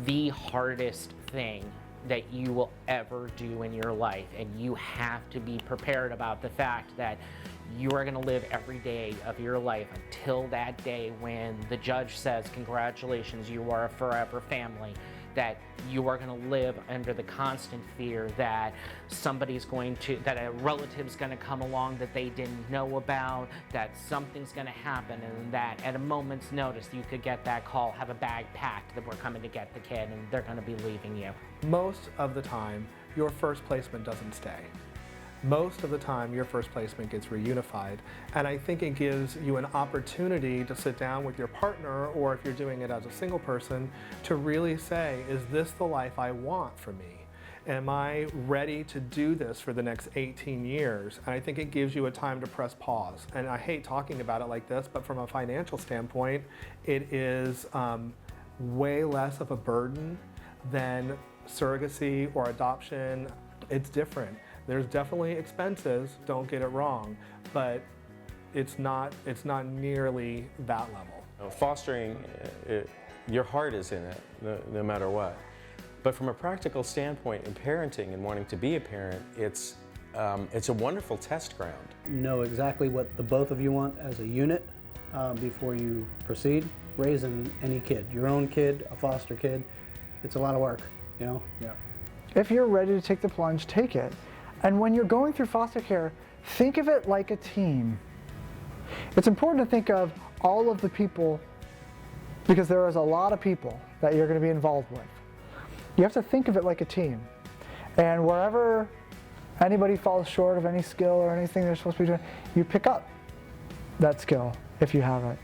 [SPEAKER 11] the hardest thing that you will ever do in your life, and you have to be prepared about the fact that you are going to live every day of your life until that day when the judge says, congratulations, you are a forever family. That you are going to live under the constant fear that that a relative's going to come along that they didn't know about, that something's going to happen, and that at a moment's notice you could get that call, have a bag packed, that we're coming to get the kid and they're going to be leaving you.
[SPEAKER 1] Most of the time, your first placement doesn't stay. Most of the time, your first placement gets reunified, and I think it gives you an opportunity to sit down with your partner, or if you're doing it as a single person, to really say, is this the life I want for me? Am I ready to do this for the next 18 years? And I think it gives you a time to press pause. And I hate talking about it like this, but from a financial standpoint, it is way less of a burden than surrogacy or adoption. It's different. There's definitely expenses, don't get it wrong, but it's not nearly that level.
[SPEAKER 12] Fostering, your heart is in it, no matter what. But from a practical standpoint in parenting and wanting to be a parent, it's a wonderful test ground.
[SPEAKER 9] Know exactly what the both of you want as a unit before you proceed. Raising any kid, your own kid, a foster kid, it's a lot of work, Yeah.
[SPEAKER 6] If you're ready to take the plunge, take it. And when you're going through foster care, think of it like a team. It's important to think of all of the people, because there is a lot of people that you're going to be involved with. You have to think of it like a team. And wherever anybody falls short of any skill or anything they're supposed to be doing, you pick up that skill if you have it,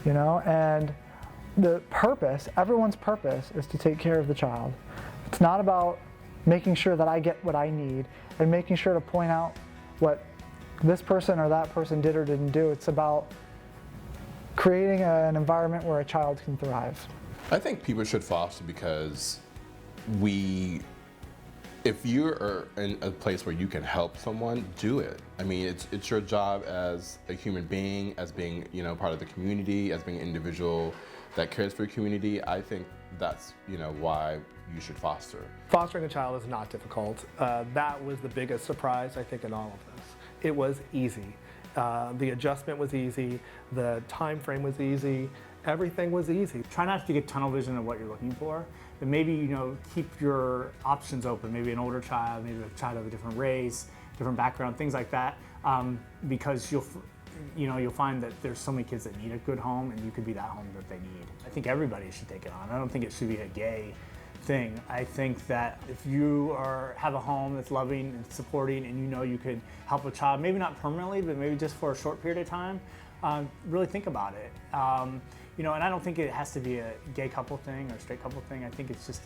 [SPEAKER 6] And the purpose, everyone's purpose, is to take care of the child. It's not about making sure that I get what I need and making sure to point out what this person or that person did or didn't do. It's about creating an environment where a child can thrive.
[SPEAKER 2] I think people should foster because if you're in a place where you can help someone, do it. I mean, it's your job as a human being, as being part of the community, as being an individual that cares for your community. I think that's why you should foster.
[SPEAKER 1] Fostering a child is not difficult. That was the biggest surprise, I think, in all of this. It was easy. The adjustment was easy. The time frame was easy. Everything was easy.
[SPEAKER 10] Try not to get tunnel vision of what you're looking for, but maybe keep your options open. Maybe an older child, maybe a child of a different race, different background, things like that, because you'll find that there's so many kids that need a good home, and you could be that home that they need. I think everybody should take it on. I don't think it should be a gay thing. I think that if you have a home that's loving and supporting, and you could help a child, maybe not permanently, but maybe just for a short period of time, really think about it. and I don't think it has to be a gay couple thing or a straight couple thing. I think it's just,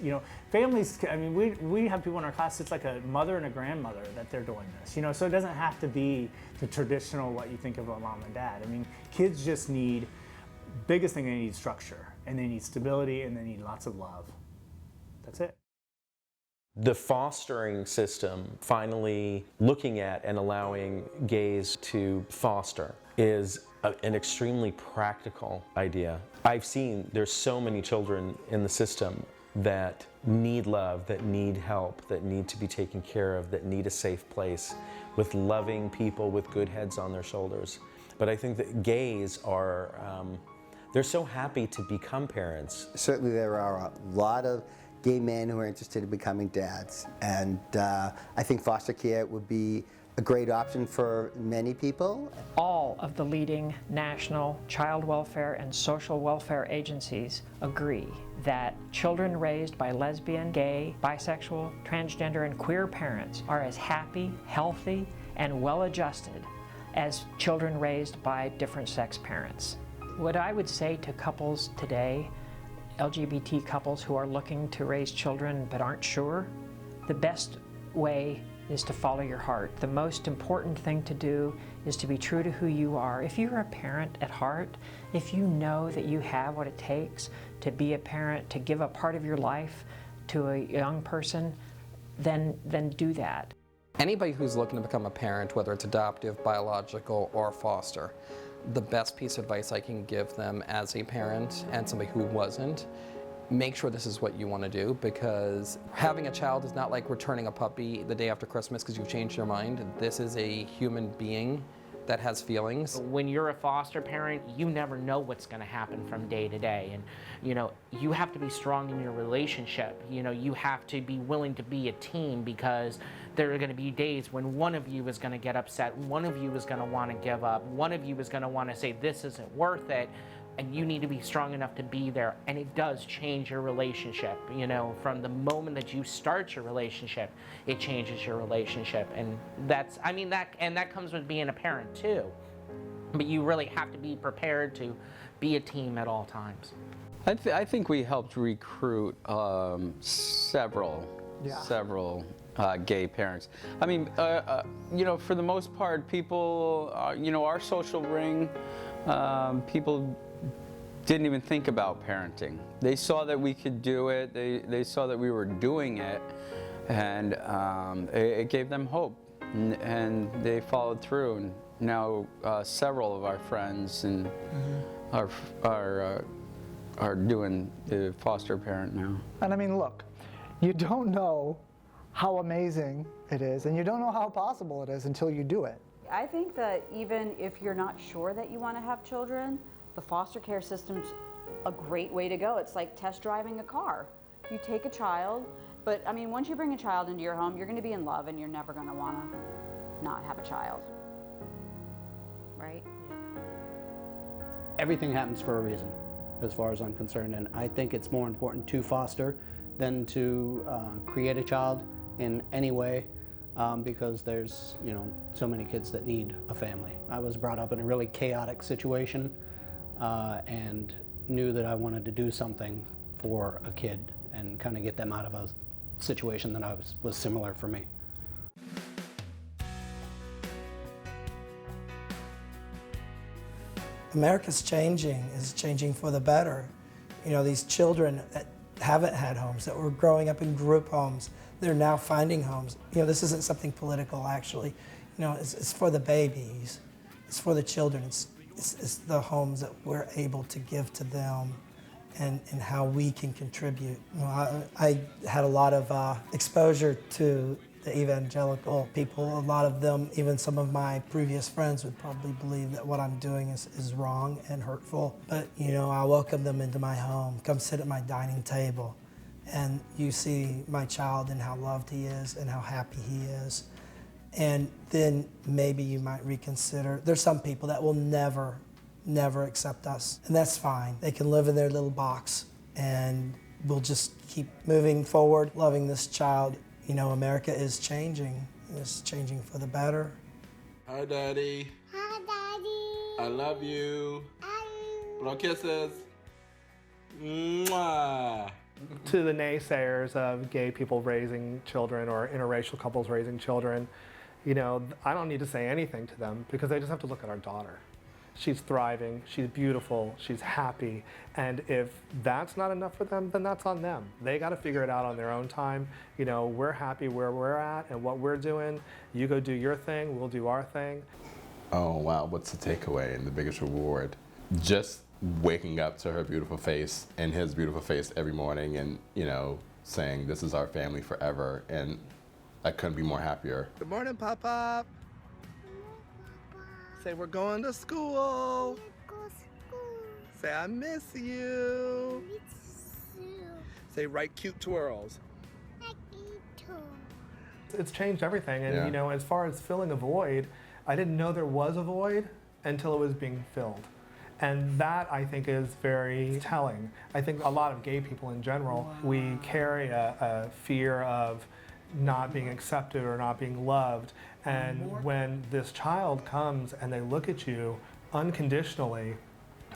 [SPEAKER 10] families, I mean, we have people in our class, it's like a mother and a grandmother that they're doing this, so it doesn't have to be the traditional what you think of a mom and dad. I mean, kids just need, biggest thing they need structure, and they need stability, and they need lots of love. That's it.
[SPEAKER 12] The fostering system, finally looking at and allowing gays to foster, is an extremely practical idea. I've seen there's so many children in the system that need love, that need help, that need to be taken care of, that need a safe place with loving people with good heads on their shoulders. But I think that gays are, they're so happy to become parents.
[SPEAKER 16] Certainly there are a lot of gay men who are interested in becoming dads, and I think foster care would be a great option for many people.
[SPEAKER 13] All of the leading national child welfare and social welfare agencies agree that children raised by lesbian, gay, bisexual, transgender, and queer parents are as happy, healthy, and well-adjusted as children raised by different sex parents. What I would say to couples today, LGBT couples who are looking to raise children but aren't sure, the best way is to follow your heart. The most important thing to do is to be true to who you are. If you're a parent at heart, if you know that you have what it takes to be a parent, to give a part of your life to a young person, then do that.
[SPEAKER 4] Anybody who's looking to become a parent, whether it's adoptive, biological, or foster, the best piece of advice I can give them as a parent and somebody who wasn't, make sure this is what you want to do, because having a child is not like returning a puppy the day after Christmas because you've changed your mind. This is a human being that has feelings.
[SPEAKER 11] When you're a foster parent, you never know what's going to happen from day to day, and you have to be strong in your relationship. You have to be willing to be a team, because there are going to be days when one of you is going to get upset, one of you is going to want to give up, one of you is going to want to say this isn't worth it. And you need to be strong enough to be there, and it does change your relationship. From the moment that you start your relationship, it changes your relationship, and that comes with being a parent too. But you really have to be prepared to be a team at all times.
[SPEAKER 7] I think we helped recruit several gay parents. I mean, for the most part, people, our social ring, people didn't even think about parenting. They saw that we could do it. They saw that we were doing it, and it gave them hope, and they followed through. And now several of our friends and are doing the foster parent now.
[SPEAKER 6] And I mean, look, you don't know how amazing it is, and you don't know how possible it is until you do it.
[SPEAKER 3] I think that even if you're not sure that you want to have children, the foster care system's a great way to go. It's like test driving a car. You take a child, but I mean, once you bring a child into your home, you're going to be in love, and you're never going to want to not have a child, right?
[SPEAKER 9] Everything happens for a reason, as far as I'm concerned, and I think it's more important to foster than to create a child in any way, because there's so many kids that need a family. I was brought up in a really chaotic situation, and knew that I wanted to do something for a kid and kind of get them out of a situation that was similar for me.
[SPEAKER 5] America's changing, is changing for the better. These children that haven't had homes, that were growing up in group homes, they're now finding homes. This isn't something political, actually. It's for the babies, it's for the children, it's the homes that we're able to give to them, and how we can contribute. I had a lot of exposure to the evangelical people. A lot of them, even some of my previous friends, would probably believe that what I'm doing is wrong and hurtful. But I welcome them into my home. Come sit at my dining table, and you see my child and how loved he is and how happy he is. And then maybe you might reconsider. There's some people that will never accept us, and that's fine. They can live in their little box, and we'll just keep moving forward, loving this child. America is changing. It's changing for the better.
[SPEAKER 2] Hi, Daddy.
[SPEAKER 17] Hi, Daddy.
[SPEAKER 2] I love you. Blow kisses. Mwah.
[SPEAKER 1] To the naysayers of gay people raising children or interracial couples raising children, you know, I don't need to say anything to them because they just have to look at our daughter. She's thriving, she's beautiful, she's happy, and if that's not enough for them, then that's on them. They got to figure it out on their own time. You know, we're happy where we're at and what we're doing. You go do your thing, we'll do our thing.
[SPEAKER 2] Oh wow, what's the takeaway and the biggest reward? Just waking up to her beautiful face and his beautiful face every morning and, you know, saying this is our family forever, and I couldn't be more happier.
[SPEAKER 17] Good morning, Pop-Pop. Say we're going to school. Say I miss you. Say write cute twirls.
[SPEAKER 1] It's changed everything, and you know, as far as filling a void, I didn't know there was a void until it was being filled. And that, I think, is very telling. I think a lot of gay people in general, we carry a fear of not being accepted or not being loved. And when this child comes and they look at you unconditionally,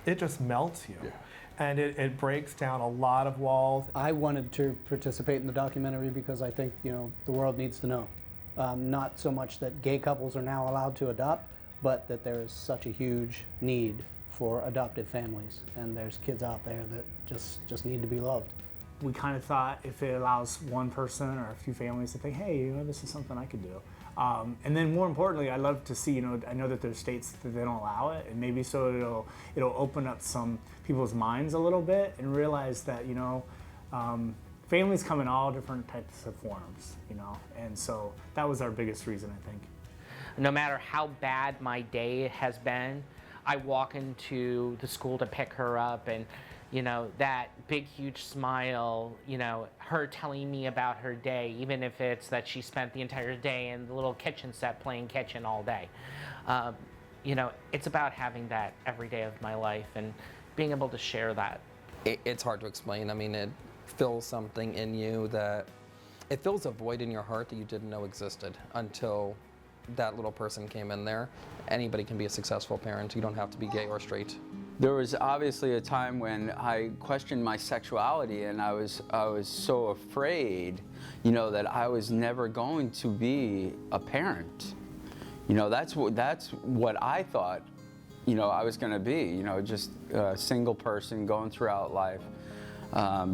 [SPEAKER 1] it just melts you. And it breaks down a lot of walls.
[SPEAKER 9] I wanted to participate in the documentary because I think, you know, the world needs to know. Not so much that gay couples are now allowed to adopt, but that there is such a huge need for adoptive families, and there's kids out there that just need to be loved.
[SPEAKER 10] We kind of thought if it allows one person or a few families to think, hey, you know, this is something I could do. And then more importantly, I love to see, you know, I know that there's states that they don't allow it, and maybe so it'll open up some people's minds a little bit and realize that, you know, families come in all different types of forms, you know, and so that was our biggest reason, I think.
[SPEAKER 11] No matter how bad my day has been, I walk into the school to pick her up, and you know, that big huge smile, you know, her telling me about her day, even if it's that she spent the entire day in the little kitchen set playing kitchen all day. You know, it's about having that every day of my life and being able to share that.
[SPEAKER 4] It's hard to explain. I mean, it fills something in you that, it fills a void in your heart that you didn't know existed until that little person came in there. Anybody can be a successful parent. You don't have to be gay or straight.
[SPEAKER 7] There was obviously a time when I questioned my sexuality, and I was so afraid, you know, that I was never going to be a parent. You know, that's what I thought, you know, I was going to be. You know, just a single person going throughout life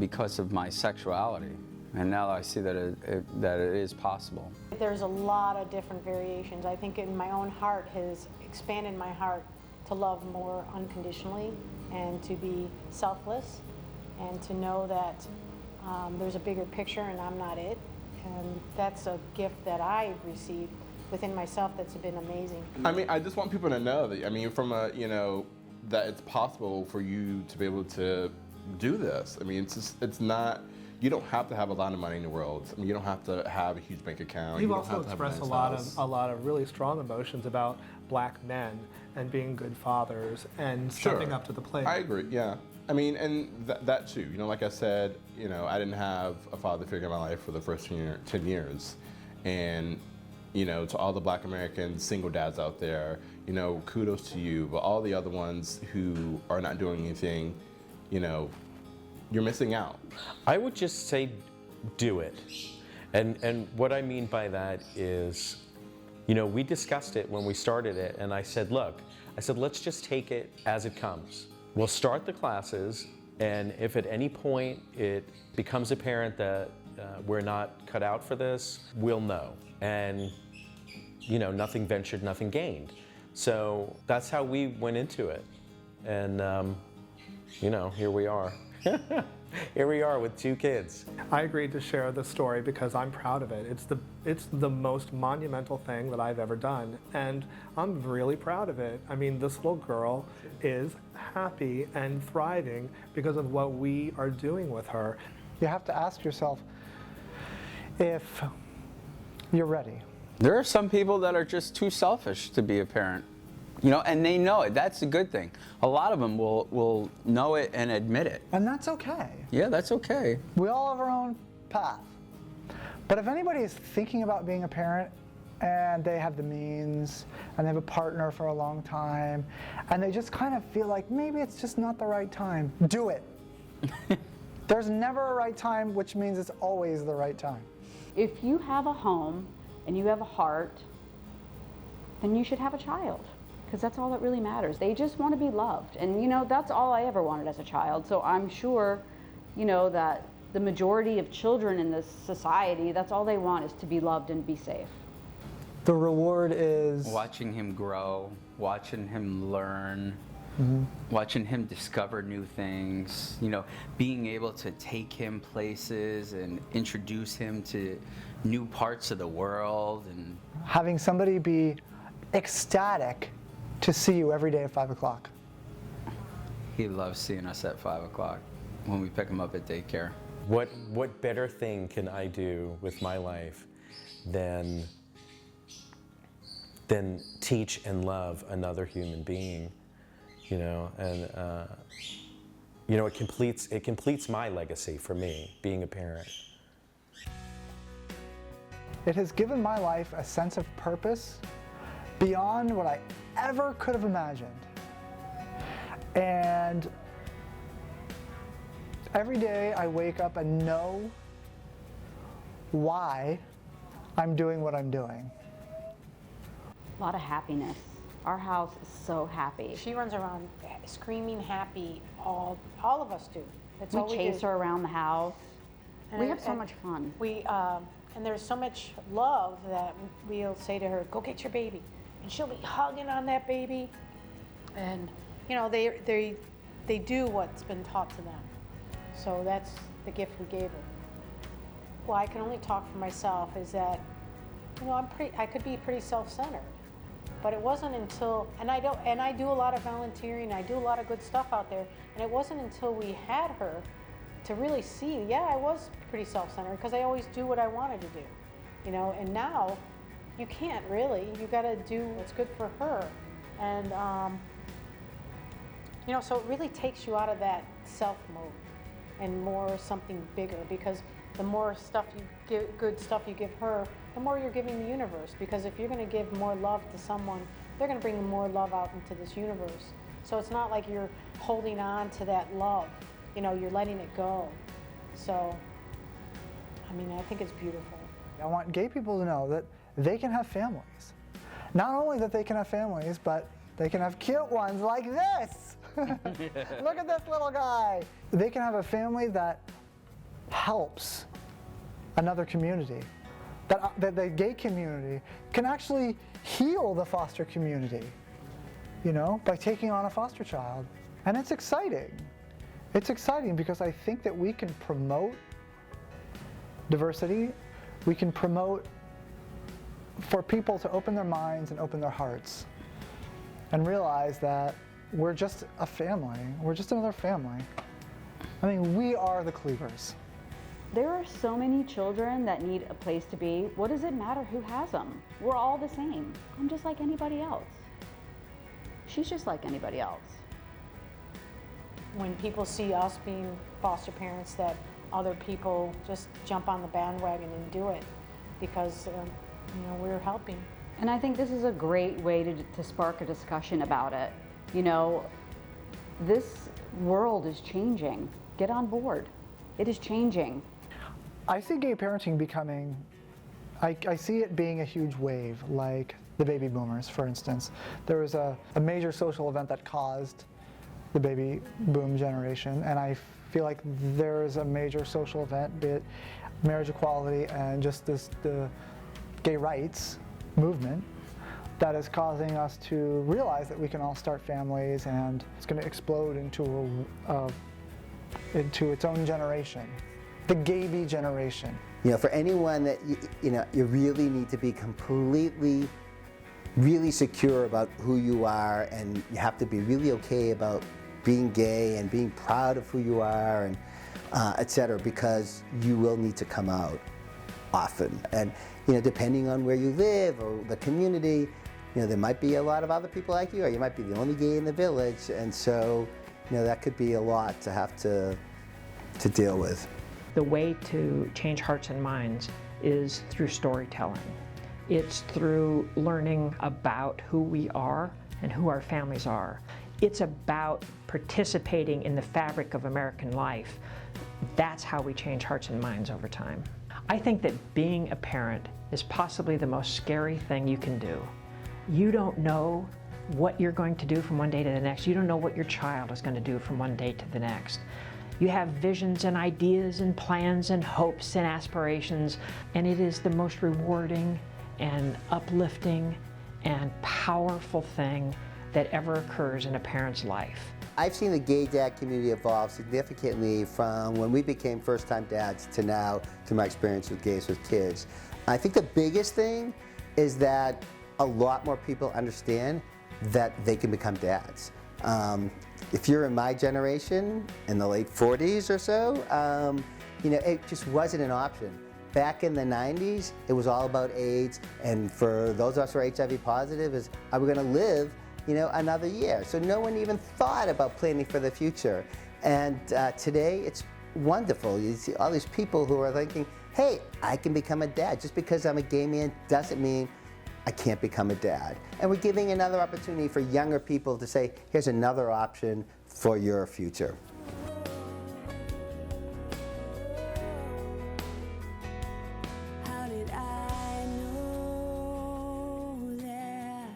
[SPEAKER 7] because of my sexuality. And now I see that it is possible.
[SPEAKER 14] There's a lot of different variations. I think in my own heart has expanded my heart to love more unconditionally and to be selfless and to know that there's a bigger picture and I'm not it. And that's a gift that I've received within myself that's been amazing.
[SPEAKER 2] I mean, I just want people to know that, I mean, from a, you know, that it's possible for you to be able to do this. I mean, it's not, you don't have to have a lot of money in the world. I mean, you don't have to have a huge bank account.
[SPEAKER 1] You've also expressed a lot of really strong emotions about black men and being good fathers and stepping up to the plate.
[SPEAKER 2] I agree, yeah. I mean, and that too. You know, like I said, you know, I didn't have a father figure in my life for the first 10 years. And, you know, to all the black American single dads out there, you know, kudos to you. But all the other ones who are not doing anything, you know, you're missing out.
[SPEAKER 12] I would just say do it. And what I mean by that is, you know, we discussed it when we started it, and I said, look, let's just take it as it comes. We'll start the classes, and if at any point it becomes apparent that we're not cut out for this, we'll know. And, you know, nothing ventured, nothing gained. So that's how we went into it. And, you know, here we are. Here we are with 2 kids.
[SPEAKER 1] I agreed to share the story because I'm proud of it. It's the most monumental thing that I've ever done, and I'm really proud of it. I mean, this little girl is happy and thriving because of what we are doing with her.
[SPEAKER 6] You have to ask yourself if you're ready.
[SPEAKER 7] There are some people that are just too selfish to be a parent. You know, and they know it. That's a good thing. A lot of them will know it and admit it.
[SPEAKER 6] And that's okay.
[SPEAKER 7] Yeah, that's okay.
[SPEAKER 6] We all have our own path. But if anybody is thinking about being a parent and they have the means and they have a partner for a long time and they just kind of feel like maybe it's just not the right time, do it. There's never a right time, which means it's always the right time.
[SPEAKER 3] If you have a home and you have a heart, then you should have a child, because that's all that really matters. They just want to be loved. And, you know, that's all I ever wanted as a child. So I'm sure, you know, that the majority of children in this society, that's all they want, is to be loved and be safe.
[SPEAKER 6] The reward is
[SPEAKER 7] watching him grow, watching him learn, watching him discover new things, you know, being able to take him places and introduce him to new parts of the world, and
[SPEAKER 6] having somebody be ecstatic to see you every day at 5 o'clock.
[SPEAKER 7] he loves seeing us at 5 o'clock when we pick him up at daycare.
[SPEAKER 12] What better thing can I do with my life than teach and love another human being, you know? And you know, it completes my legacy for me, being a parent.
[SPEAKER 6] It has given my life a sense of purpose beyond what I ever could have imagined. And every day I wake up and know why I'm doing what I'm doing.
[SPEAKER 3] A lot of happiness. Our house is so happy.
[SPEAKER 14] She runs around screaming happy, all of us do. That's all
[SPEAKER 3] We chase her around the house. We have so much fun.
[SPEAKER 14] And there's so much love that we'll say to her, go get your baby. And she'll be hugging on that baby. And, you know, they do what's been taught to them. So that's the gift we gave her. Well, I can only talk for myself, is that, you know, I could be pretty self-centered. But it wasn't until, and I do a lot of volunteering, I do a lot of good stuff out there, and it wasn't until we had her to really see, yeah, I was pretty self-centered, because I always do what I wanted to do, you know, and now you can't really, you gotta do what's good for her. And, you know, so it really takes you out of that self mode and more something bigger, because the more stuff you give, good stuff you give her, the more you're giving the universe. Because if you're going to give more love to someone, they're going to bring more love out into this universe. So it's not like you're holding on to that love, you know, you're letting it go. So, I mean, I think it's beautiful.
[SPEAKER 6] I want gay people to know that they can have families. Not only that they can have families, but they can have cute ones like this. Look at this little guy. They can have a family that helps another community. That the gay community can actually heal the foster community, you know, by taking on a foster child. And it's exciting. It's exciting because I think that we can promote diversity. We can promote for people to open their minds and open their hearts and realize that we're just a family. We're just another family. I mean, we are the Cleavers.
[SPEAKER 3] There are so many children that need a place to be. What does it matter who has them? We're all the same. I'm just like anybody else. She's just like anybody else.
[SPEAKER 14] When people see us being foster parents, that other people just jump on the bandwagon and do it because, you know, we're helping.
[SPEAKER 3] And I think this is a great way to spark a discussion about it. You know, this world is changing. Get on board. It is changing.
[SPEAKER 6] I see gay parenting becoming, I see it being a huge wave, like the baby boomers, for instance. There was a major social event that caused the baby boom generation, and I feel like there is a major social event, be it marriage equality and just the gay rights movement, that is causing us to realize that we can all start families, and it's going to explode into its own generation, the gay generation.
[SPEAKER 16] You know, for anyone that you really need to be completely, really secure about who you are, and you have to be really okay about being gay and being proud of who you are, and etc. Because you will need to come out often, and you know, depending on where you live or the community, you know, there might be a lot of other people like you, or you might be the only gay in the village, and so, you know, that could be a lot to have to deal with.
[SPEAKER 13] The way to change hearts and minds is through storytelling. It's through learning about who we are and who our families are. It's about participating in the fabric of American life. That's how we change hearts and minds over time. I think that being a parent is possibly the most scary thing you can do. You don't know what you're going to do from one day to the next. You don't know what your child is going to do from one day to the next. You have visions and ideas and plans and hopes and aspirations, and it is the most rewarding and uplifting and powerful thing that ever occurs in a parent's life.
[SPEAKER 16] I've seen the gay dad community evolve significantly from when we became first-time dads to now, to my experience with gays with kids. I think the biggest thing is that a lot more people understand that they can become dads. If you're in my generation, in the late 40s or so, you know, it just wasn't an option. Back in the 90s, it was all about AIDS, and for those of us who are HIV positive, is are we going to live, you know, another year? So no one even thought about planning for the future. And today, it's wonderful. You see all these people who are thinking, hey, I can become a dad. Just because I'm a gay man doesn't mean I can't become a dad. And we're giving another opportunity for younger people to say, here's another option for your future.
[SPEAKER 18] How did I know that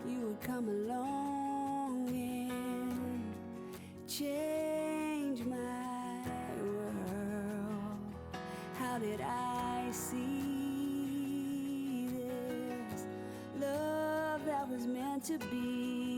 [SPEAKER 18] you would come along and change my world? How did I see love that was meant to be?